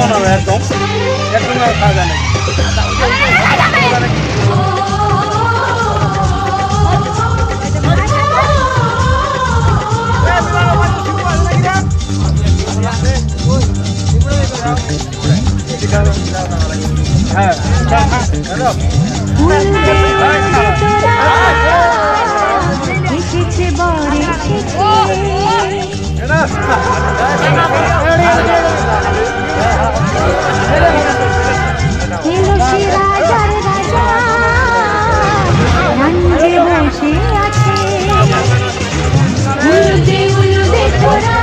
হবে একদম একদম খাওয়া যায় না হ্যাঁ এসেছে বর এসেছে রাজার রাজা রাঞ্জে বসে আছে উলুদে উলুদে তোরা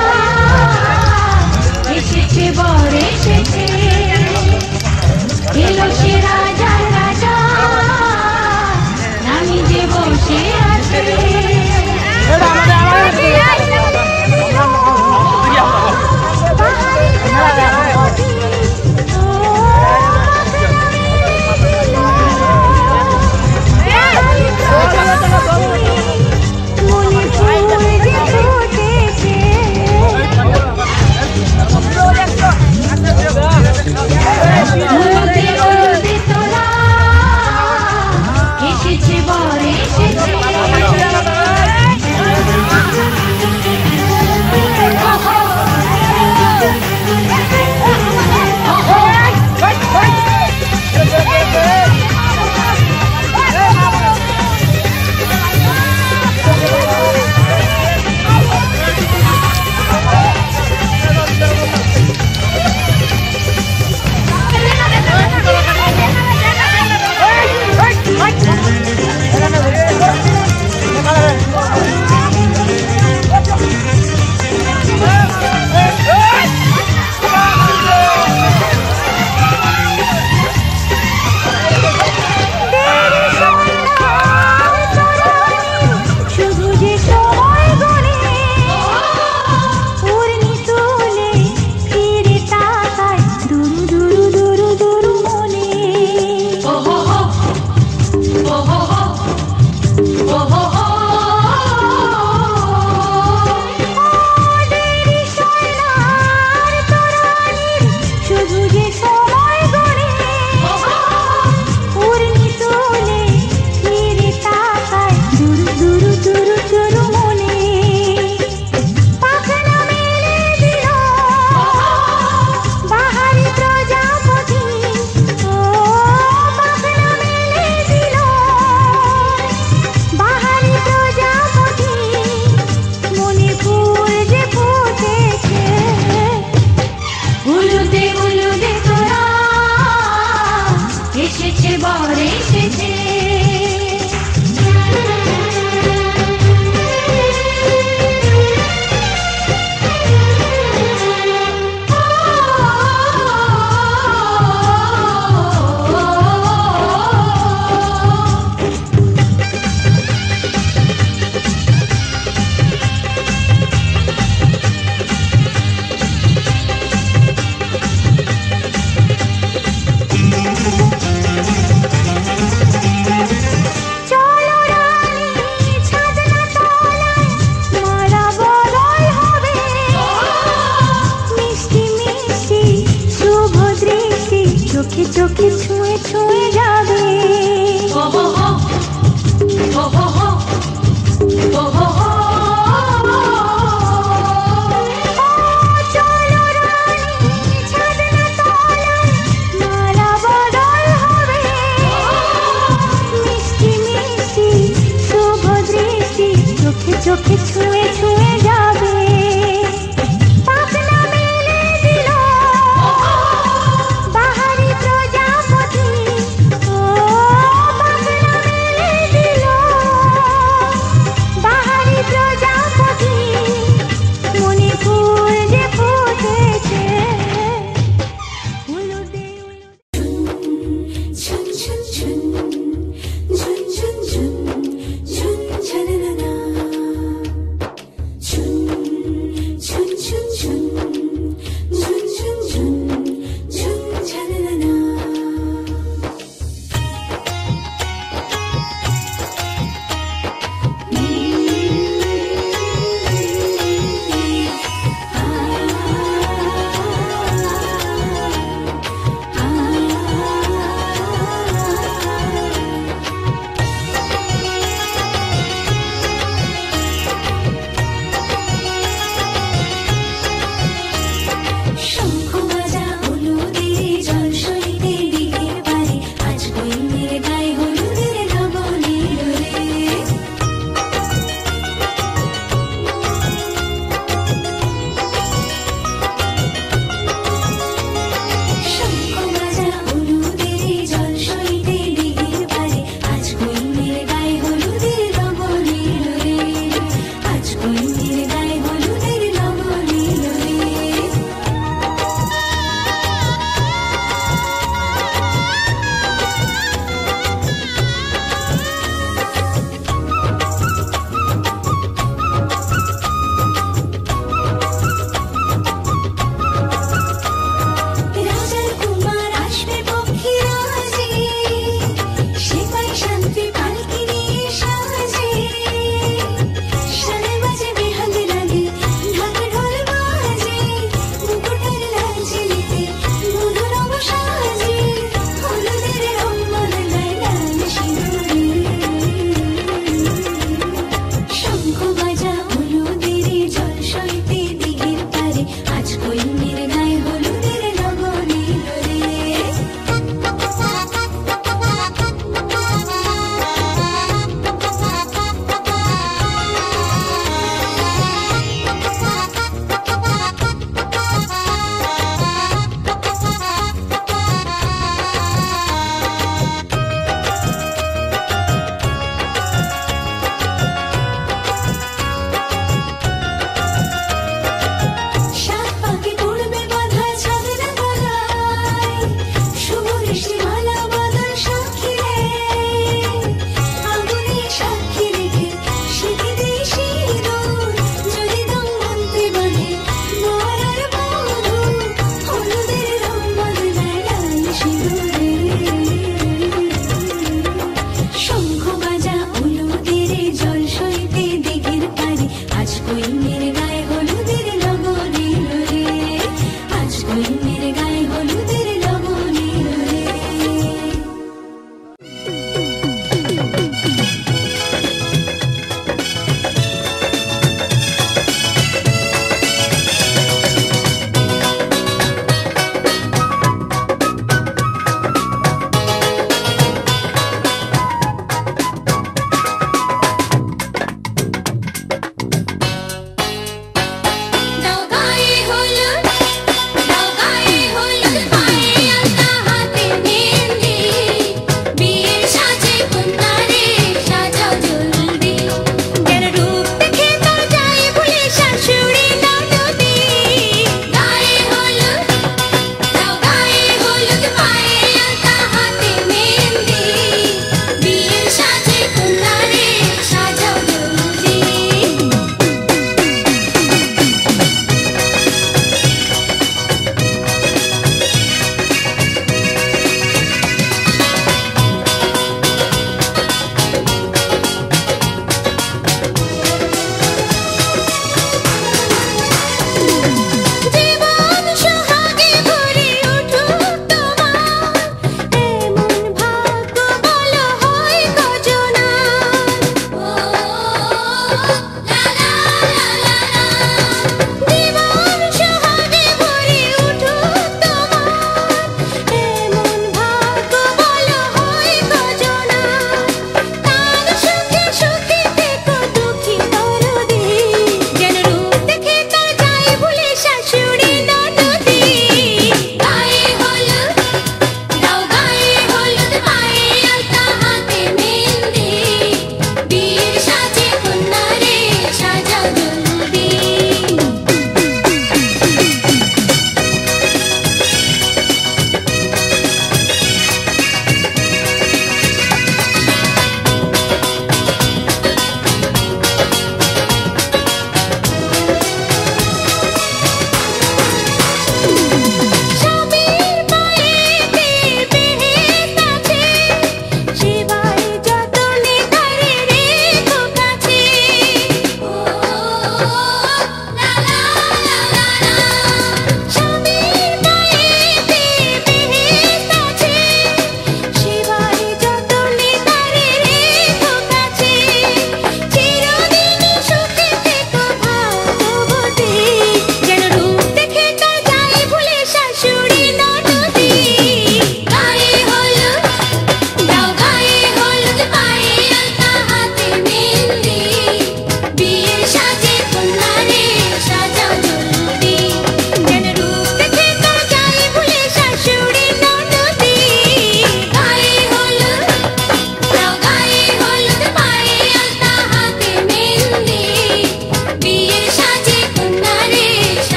এসেছে বর এসেছে এলো সে রাজার রাজা রানী যে বসে আছে পাহাড়ে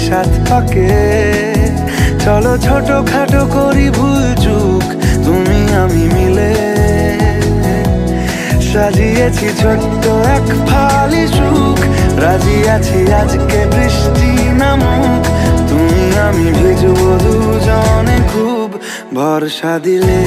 সাত পাকে চলো ছোটখাটো করি ভুল চুক তুমি আমি মিলে সাজিয়েছি ছোট্ট এক ফালি সুখ রাজি আছি আজকে বৃষ্টি নামুক তুমি আমি ভিজবো দুজনে খুব ভরসা দিলে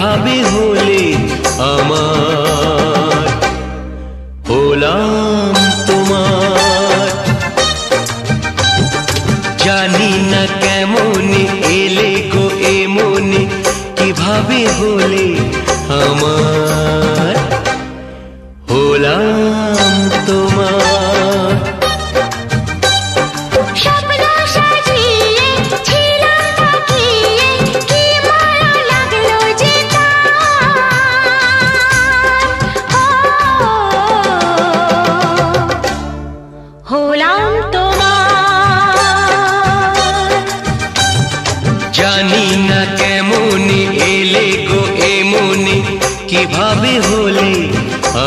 কিভাবে হলে আমার, হলাম তোমার। জানি না কেমন এলে গো এমনি, কিভাবে হলে আমার, হলাম তোমার। স্বপ্ন সাজিয়ে ছিলাম তাকিয়ে, কি মায়া লাগলো যে তার। হলাম তোমার। জানি না কেমন এলে গো এমনি, কিভাবে হলে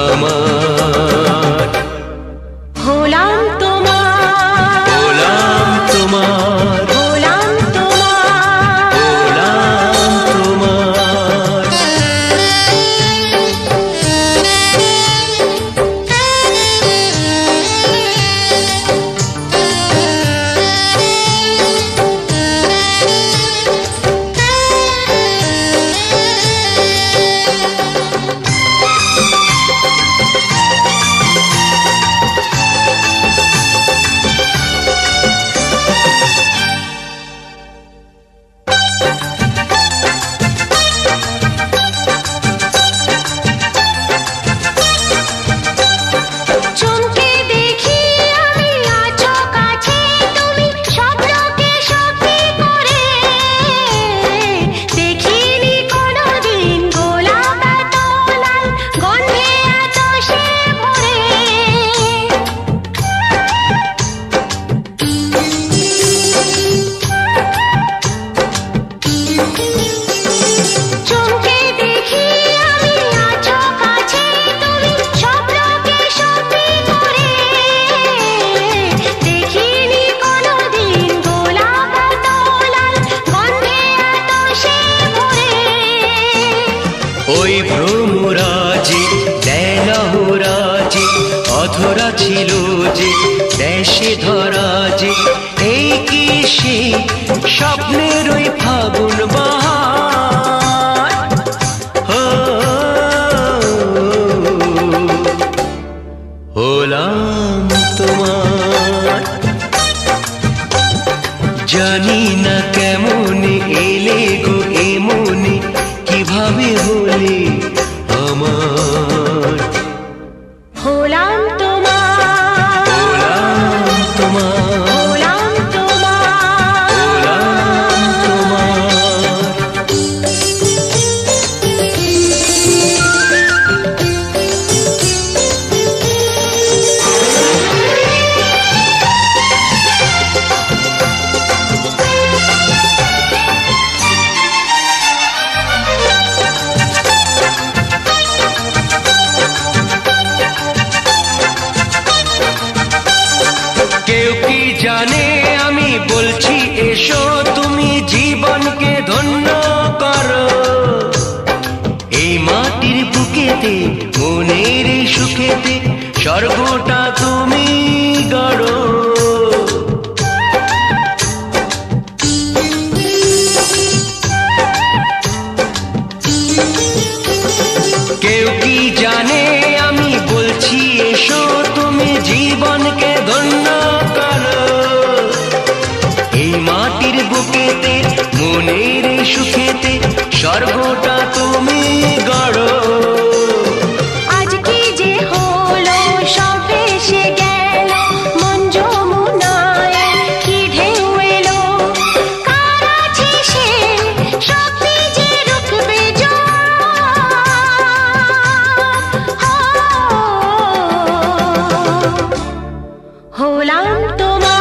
আমার, হলাম তোমার। হলাম তোমার, হলাম তোমার। হলাম তোমার। চমকে দেখি আমি আছো কাছে তুমি, স্বপ্নকে সত্যি করে। দেখিনি কোনোদিন গোলাপ এত লাল, গন্ধে এত সে ভরে। চমকে দেখি আমি আছো কাছে তুমি, স্বপ্নকে সত্যি করে। দেখিনি কোনোদিন গোলাপ এত লাল, গন্ধে এত সে ভরে। ওই ভ্রমরাজি দেলহরাজি অধরা ছিল যে দেশে ধরা যে, এই কি সে স্বপ্নের ওই ফাগুন বাহার। হো, হলাম তোমার। জানি না কেমন এলে গো এমনি, কিভাবে হলে আমার, হলাম তোমার। হলাম তোমার, হলাম তোমার। হলাম তোমার। কেউ কি জানে আমি বলছি এসো, তুমি জীবনকে ধন্য করো। এই মাটির বুকেতে মনের এই সুখেতে স্বর্গটা তুমি গড়ো। কেউ কি জানে আমি বলছি এসো, তুমি জীবনকে ধন্য করো। এই মাটির বুকেতে মনের এই সুখেতে স্বর্গটা তুমি গড়ো। আজ কি যে হলো সব ভেসে গেল, মন যমুনায় কি ঢেউ এলো। কার আছে সে শক্তি যে রুখবে জোয়ার। হলাম তোমার।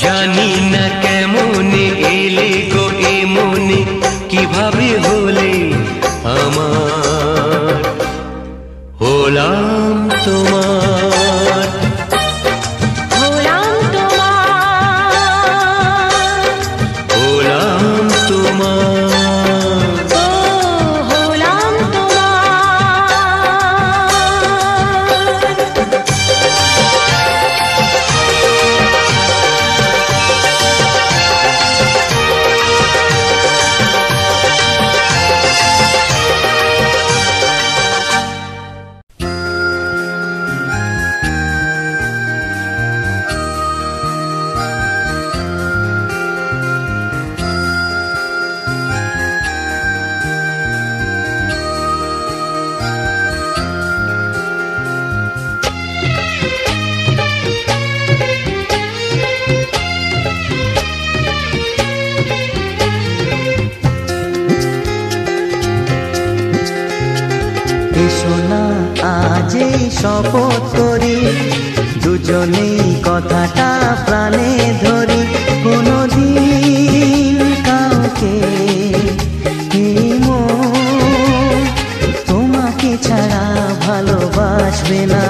জানি না কেমন এলে গো এমনি, সোনা আজ এই শপথ করি দুজনেই কথাটা প্রাণে ধরি কোনোদিন কাউকে এই মন তোমাকে ছাড়া ভালোবাসবে না।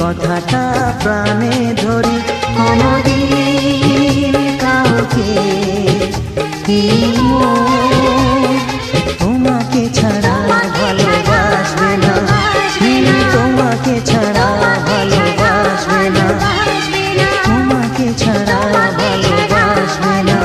কথাটা প্রাণে ধরি কোনদিন কাউকে তোমাকে ছাড়া ভালোবাসবে না, তোমাকে ছাড়া ভালোবাসবে না, তোমাকে ছাড়া ভালোবাসবে না।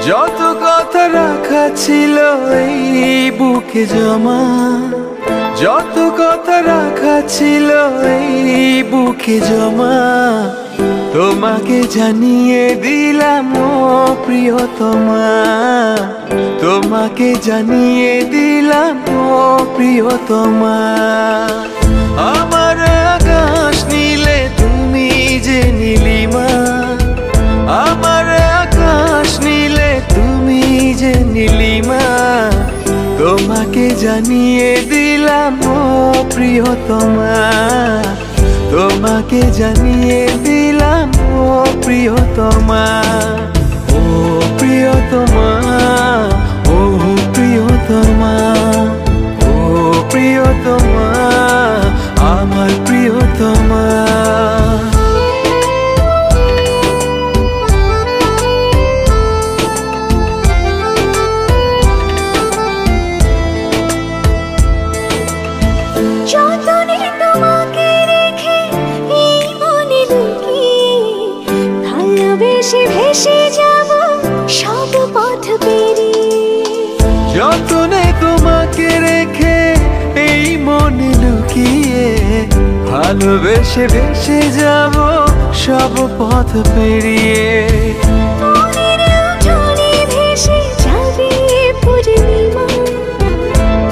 যত কথা রাখা ছিল এই বুকে জমা, যত কথা রাখা ছিল এই বুকে জমা, তোমাকে জানিয়ে দিলাম ও প্রিয়তমা, তোমাকে জানিয়ে দিলাম ও প্রিয়তমা। আমার আকাশ নীলে তুমি যে নীলিমা, আমার আকাশ নীলে তুমি যে নীলিমা, তোমাকে জানিয়ে দিলাম ও প্রিয়তমা, তোমাকে জানিয়ে দিলাম ও প্রিয়তমা। ও প্রিয়তমা, ও প্রিয়তমা, ও প্রিয়তমা, আমার প্রিয়তমা। ভেসে যাব সব পথ পেরিয়ে। যতনে তোমাকে রেখে এই মনে লুকিয়ে, ভালোবেসে ভেসে যাব সব পথ পেরিয়ে। মনের উঠোনে ভেসে যাবে পূর্ণিমা,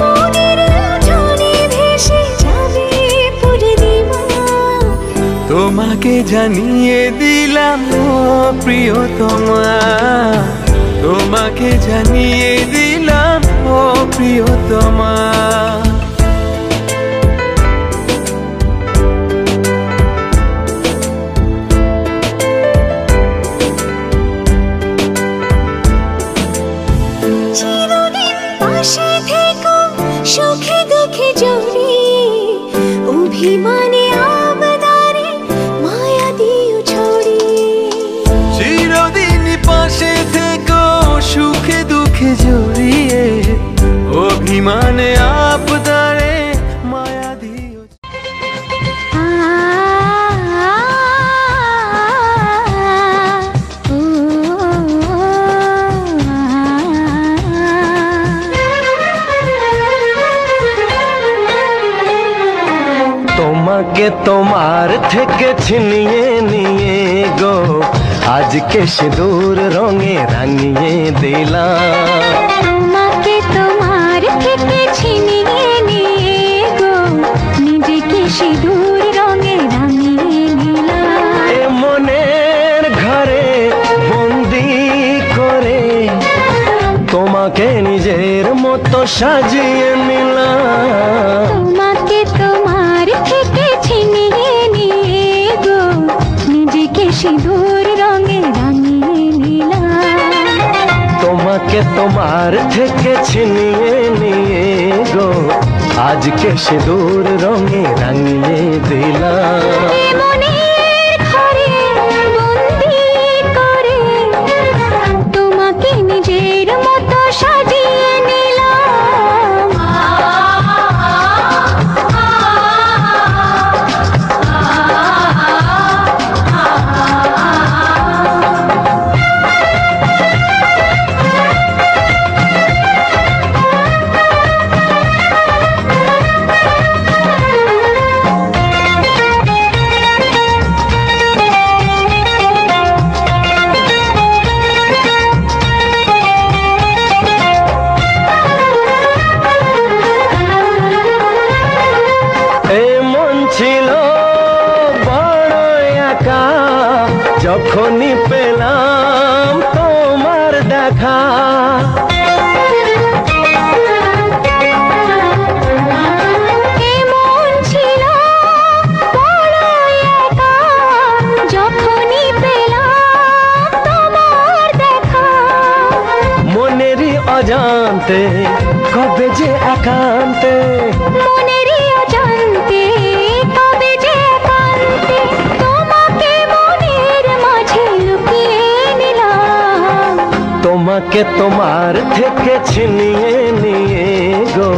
মনের উঠোনে ভেসে যাবে পূর্ণিমা। তোমাকে জানিয়ে দিলাম ও প্রিয়তমা, তোমাকে জানিয়ে দিলাম ও প্রিয়তমা। চিরদিন পাশে থেকো সুখে দুঃখে জড়িয়ে, অভিমানে আবদারে মায়া দিও ছড়িয়ে। চিরদিন পাশে থেকো সুখে দুঃখে জড়িয়ে, অভিমানে আবদারে মায়া দিও। তোমাকে তোমার থেকে ছিনিয়ে নিয়ে গো, আজকে সিঁদুর রঙে রাঙিয়ে দিলাম। তোমাকে তোমার থেকে ছিনিয়ে নিয়ে গো, নিজেকে সিঁদুর রঙে রাঙিয়ে নিলাম। এ মনের ঘরে বন্দি করে তোমাকে নিজের মতো সাজিয়ে নিলাম। তোমাকে তোমার থেকে ছিনিয়ে নিয়ে গো, নিজেকে সিঁদুর রঙে রাঙিয়ে নিলাম। তোমাকে তোমার থেকে ছিনিয়ে নিয়ে গো, আজকে সিঁদুর রঙে রাঙিয়ে দিলাম। এ মনের ঘরে বন্দি করে তোমাকে নিজের মতো সাজিয়ে নিলাম। যখনই পেলাম তোমার দেখা, এমন ছিল বড় একা, যখনই পেলাম তোমার দেখা। মনেরই অজান্তে কবে যে একান্তে, মনেরই অজান্তে কবে যে একান্তে, তোমাকে মনের মাঝে লুকিয়ে নিলাম। তোমাকে তোমার থেকে ছিনিয়ে নিয়ে গো,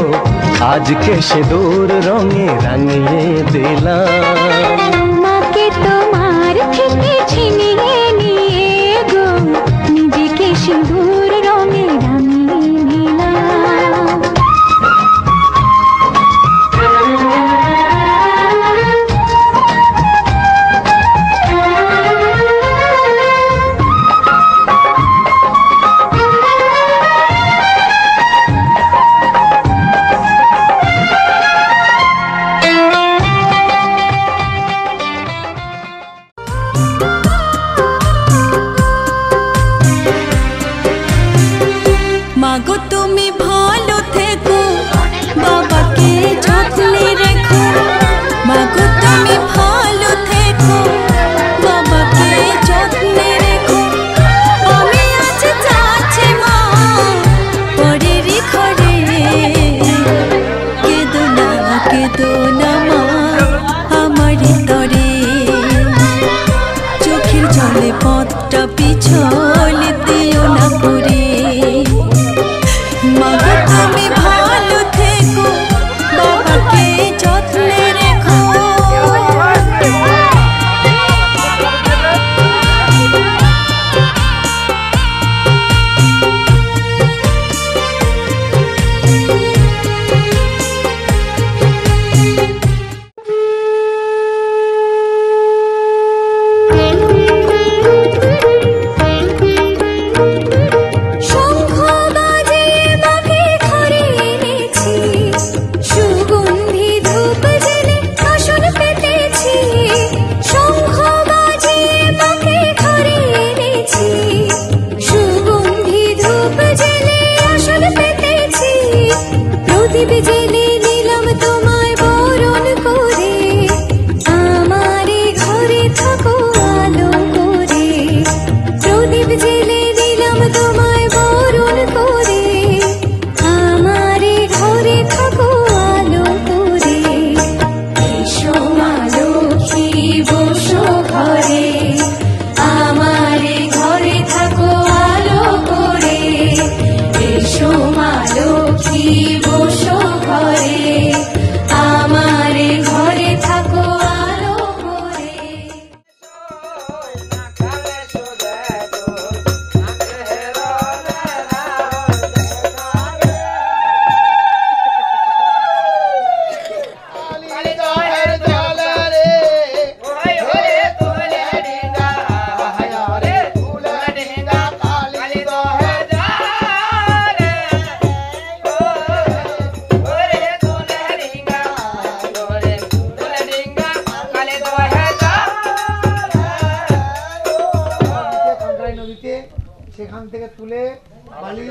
আজকে সিঁদুর রঙে রাঙিয়ে দিলাম। তোমাকে তোমার থেকে ছিনিয়ে নিয়ে গো, নিজেকে সিঁদুর রঙে রাঙিয়ে নিলাম। মাগো তুমি ভালো থেকো, বাবাকে যত্নে রেখো। মাগো তুমি ভালো থেকো, বাবাকে যত্নে রেখো। আমি আজ যাচ্ছি মা পরেরই ঘরে, কেঁদো না মা আমারই তরে। চোখের জলে পথটা পিছল দিও না করে। মাগো তুমি ভালো থেকো, বাবাকে যত্নে রেখো। প্রদীপ জেলে নিলাম তোমায় বরণ করে, আমারে ঘরে থাকো আলো করে। প্রদীপ জেলে নিলাম তোমায় বরণ করে, আমারে ঘরে থাকো আলো করে। এসো মা লক্ষ্মী বসো ঘরে, আমারে ঘরে থাকো আলো করে। এসো মা লক্ষ্মী বসো ঘরে, আমারে ঘরে থাকো আলো করে। নদীতে সেখান থেকে তুলে বালি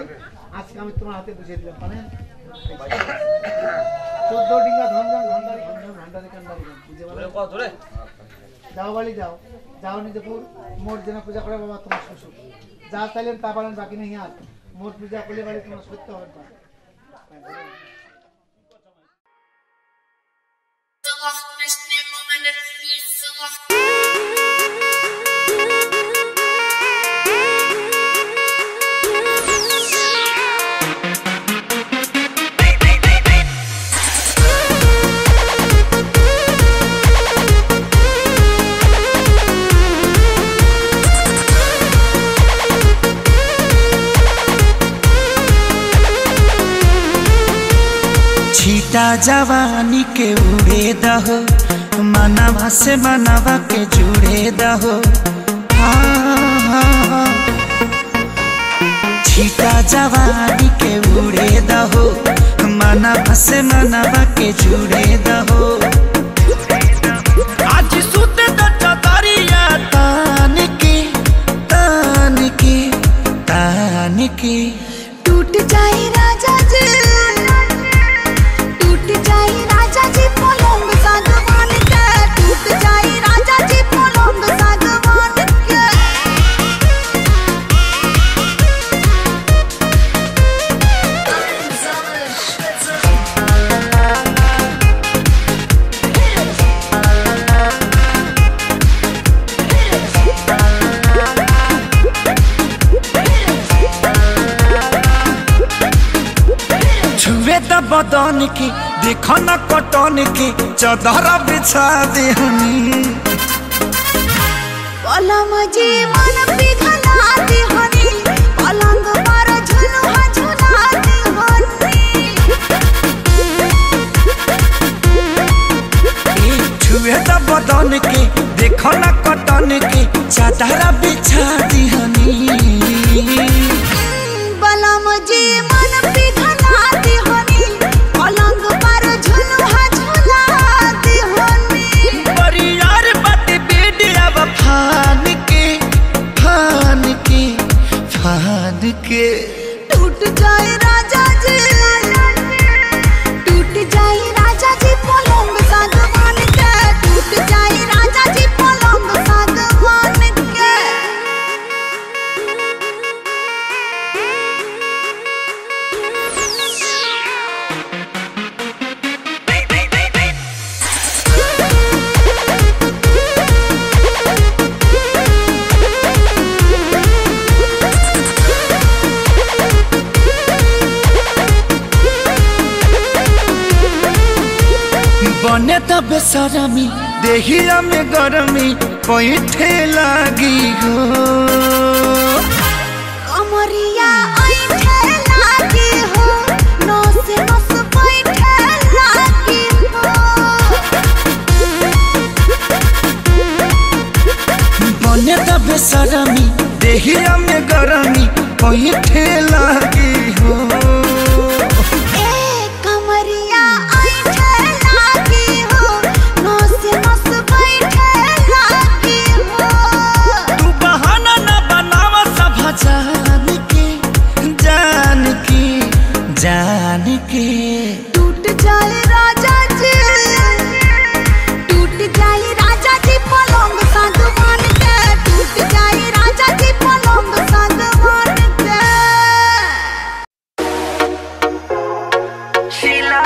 আজকে আমি তোমার হাতে বুঝিয়ে দিলাম। মানে 14 ডিঙ্গা ধনজন ভান্ডারি বুঝে পারো? যাও বালি যাও, যাও নিজেপুর মোট যেন পূজা করে বাবা তোমার শ্বশুর। যা চাইলেন তা পারেন, বাকি নেই আর। মোট পূজা করলে বাড়ি তোমার সত্য হবে। छीटा जवानी के उड़े दहो, मनवा से मनवा के जुड़े दहो। छीटा जवानी के उड़े दहो, मनवा से मनवा के जुड़े दहो। आज सुत दरिया तान के तान के तान के। टूट जाए राजा जी, टूट जाए राजा जी पलंग सागवान के। टूट जाए राजा जी पलंग सागवान के। छुए द बदन के देखो न कटन के, चदर बिछा देहनी। पलम जी मन पिघला देहनी, पलंग पर झुलुआ झुला देहनी। छुए द बदन के देखो न कटन के, चदर बिछा देहनी। पलम जी मन पिघला देहनी, पलंग पर झुलुआ झुला देहनी। परियार बात बेड अब फान के फान के फान के। टूट जाए राजा जी, टूट जाए राजा जी पलंग सागवान के। टूट जाए राजा जी पलंग सागवान के। बने त बेसरमी देहिया में गरमी पैठे लागी हो। कमरिया ऐठे लागी हो, नस नस बैठे लागी हो। बने त बेसरमी देहिया में गरमी पैठे लागी हो। कमरिया ऐठे लागी हो, नस नस बैठे लागी हो। तू बहाना न बनावा सब जान के जान के जान के टूट जाए राजा जी पलंग सागवान के टूट जाए राजा जी पलंग सागवान के शीला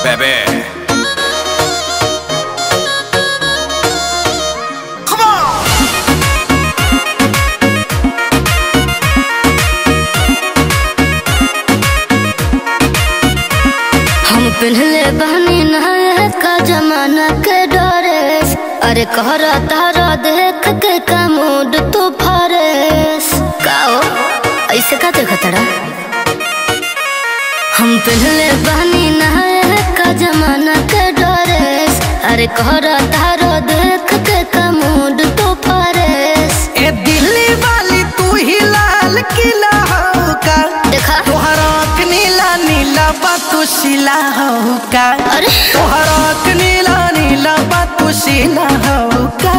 बेबे पहले बहनी नहायत का जमाना के डरेस अरे कहरा तारा देख के का मूड तो फरेस काओ ऐसे का देखा तड़ा हम पहले बहनी नहायत का जमाना के डरेस अरे कहरा तारा देख के का मूड तो फरेस ए दिल्ली वाली तू ही लाल किला हो का देखा तोहरा नीला नीला बातू शिला हो का अरे तोहरा नीला नीला बातू शिला हो का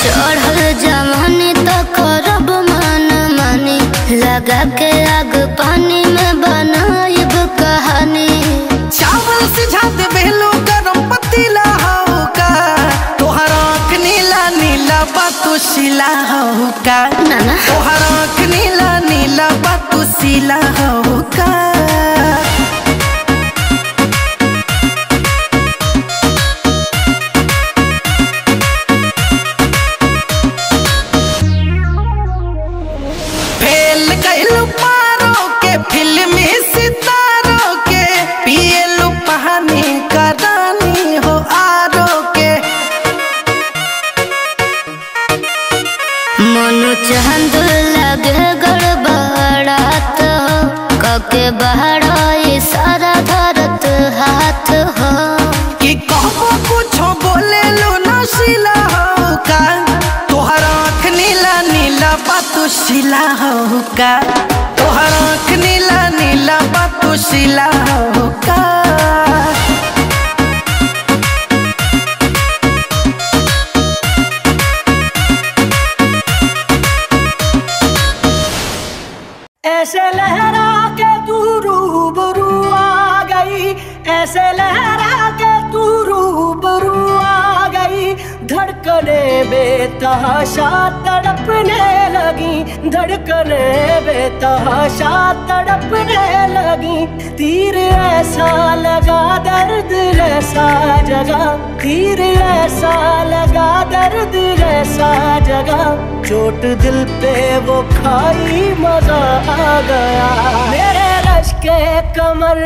चढ़ल जवानी तो करब मन मानी लगा के आग पानी में बनाइब कहानी चावल सिझा दे बेलो गरम पतीला हो का तोहरा नीला नीला बातू शिला हो का नाना तोहरा नीला नीला बातू शिला हो का चांद लगे गड़बड़ात हो कके बहरा सारा धरत हाथ हो कि कहबो कुछो बोले लो नशीला हो का तोहरा नीला नीला बातू शिला हो का तोहरा नीला नीला बातू शिला हो का ऐसे लहरा के तू रूबरू आ गई ऐसे लहरा के तू रूबरू आ गई धड़कने बेतहाशा तड़पने लगी धड़कने बेतहाशा तड़पने लगी तीर ऐसा लगा दर्द ऐसा जगा तीर ऐसा लगा दर्द ऐसा जगा चोट दिल पे वो खाई मजा आ गया मेरे रश के कमर